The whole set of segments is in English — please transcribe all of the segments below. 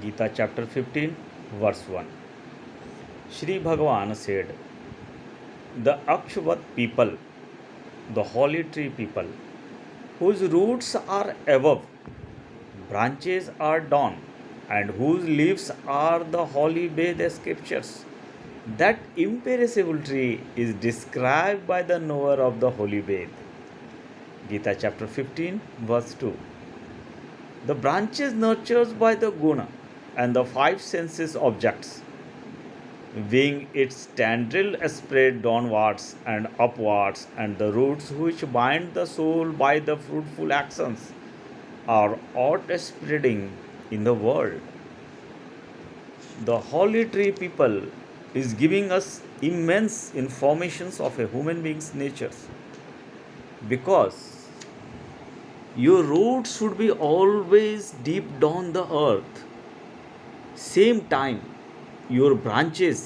Gita chapter 15, verse 1. Shri Bhagavan said, the Akshavat people, the holy tree people, whose roots are above, branches are down, and whose leaves are the holy Veda scriptures. That imperishable tree is described by the knower of the holy Veda. Gita chapter 15, verse 2. The branches nurtured by the guna and the five senses objects, wing its tendril spread downwards and upwards, and the roots which bind the soul by the fruitful actions are out spreading in the world. The holy tree people is giving us immense informations of a human being's nature, because your roots should be always deep down the earth. Same time, your branches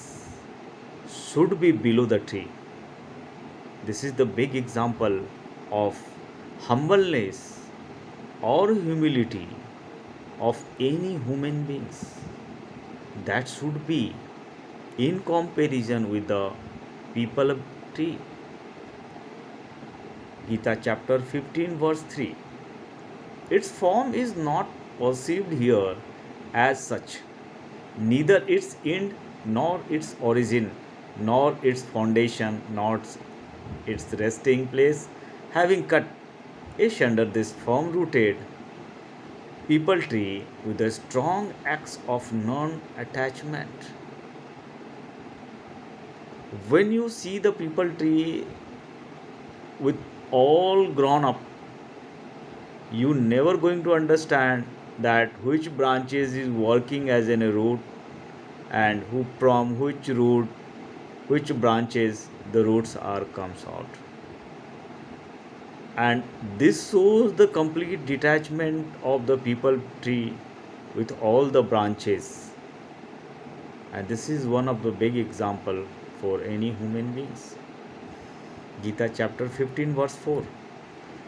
should be below the tree. This is the big example of humbleness or humility of any human beings. That should be in comparison with the people of tree. Gita chapter 15, verse 3. Its form is not perceived here as such, neither its end nor its origin, nor its foundation, nor its resting place, having cut asunder this firm rooted people tree with a strong axe of non attachment. When you see the people tree with all grown up, you never going to understand that which branches is working as in a root, and who from which root, which branches the roots are comes out. And this shows the complete detachment of the people tree with all the branches. And this is one of the big example for any human beings. Gita chapter 15, verse 4.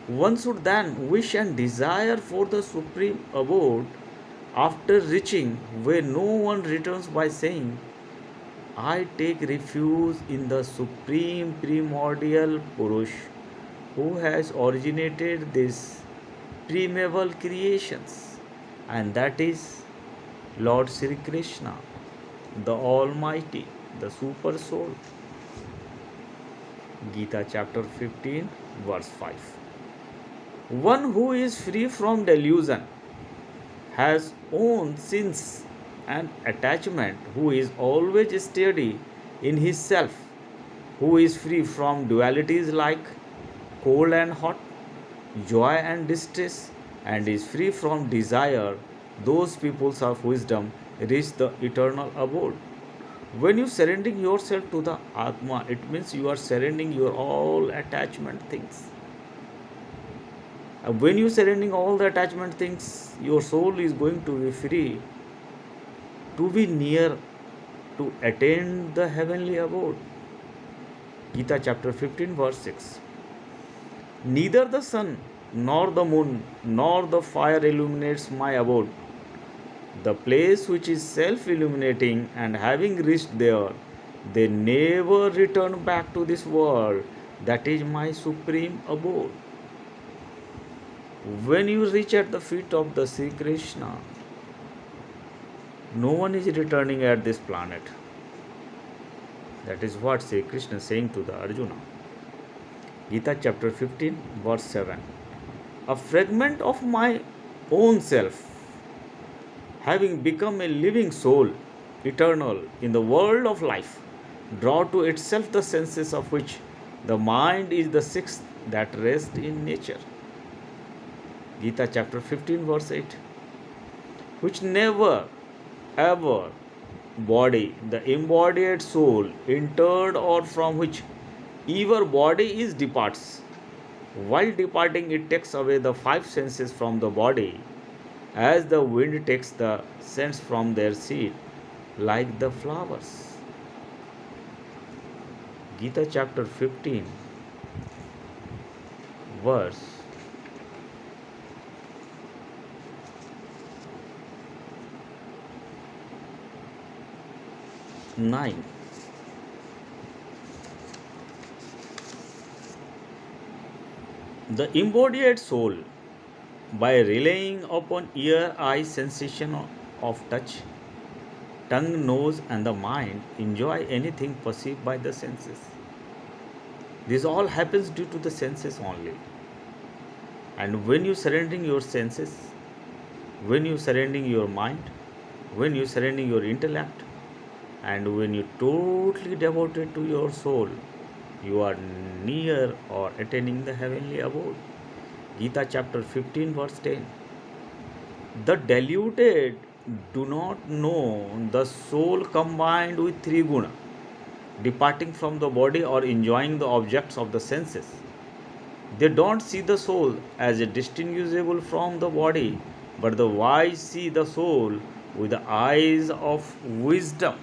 One should then wish and desire for the supreme abode after reaching where no one returns, by saying, I take refuge in the supreme primordial Purush who has originated these primeval creations, and that is Lord Sri Krishna, the Almighty, the Super Soul. Gita chapter 15, verse 5. One who is free from delusion, has own sins and attachment, who is always steady in his self, who is free from dualities like cold and hot, joy and distress, and is free from desire, those peoples of wisdom reach the eternal abode. When you surrendering yourself to the Atma, it means you are surrendering your all attachment things. And when you surrendering all the attachment things, your soul is going to be free to be near to attain the heavenly abode. Gita chapter 15, verse 6. Neither the sun, nor the moon, nor the fire illuminates my abode. The place which is self illuminating, and having reached there, they never return back to this world. That is my supreme abode. When you reach at the feet of the Sri Krishna, no one is returning at this planet. That is what Sri Krishna is saying to the Arjuna. Gita chapter 15, verse 7. A fragment of my own self, having become a living soul, eternal in the world of life, draw to itself the senses, of which the mind is the sixth that rests in nature. Gita chapter 15, verse 8. Which never ever body, the embodied soul, entered, or from which ever body is departs. While departing, it takes away the five senses from the body, as the wind takes the scents from their seed, like the flowers. Gita chapter 15, verse 9. The embodied soul, by relying upon ear, eye sensation of touch, tongue, nose, and the mind, enjoy anything perceived by the senses. This all happens due to the senses only. And when you surrendering your senses, when you surrendering your mind, when you surrendering your intellect, and when you totally devoted to your soul, you are near or attaining the heavenly abode. Gita chapter 15 verse 10. The deluded do not know the soul combined with three guna, departing from the body or enjoying the objects of the senses. They don't see the soul as distinguishable from the body, but the wise see the soul with the eyes of wisdom.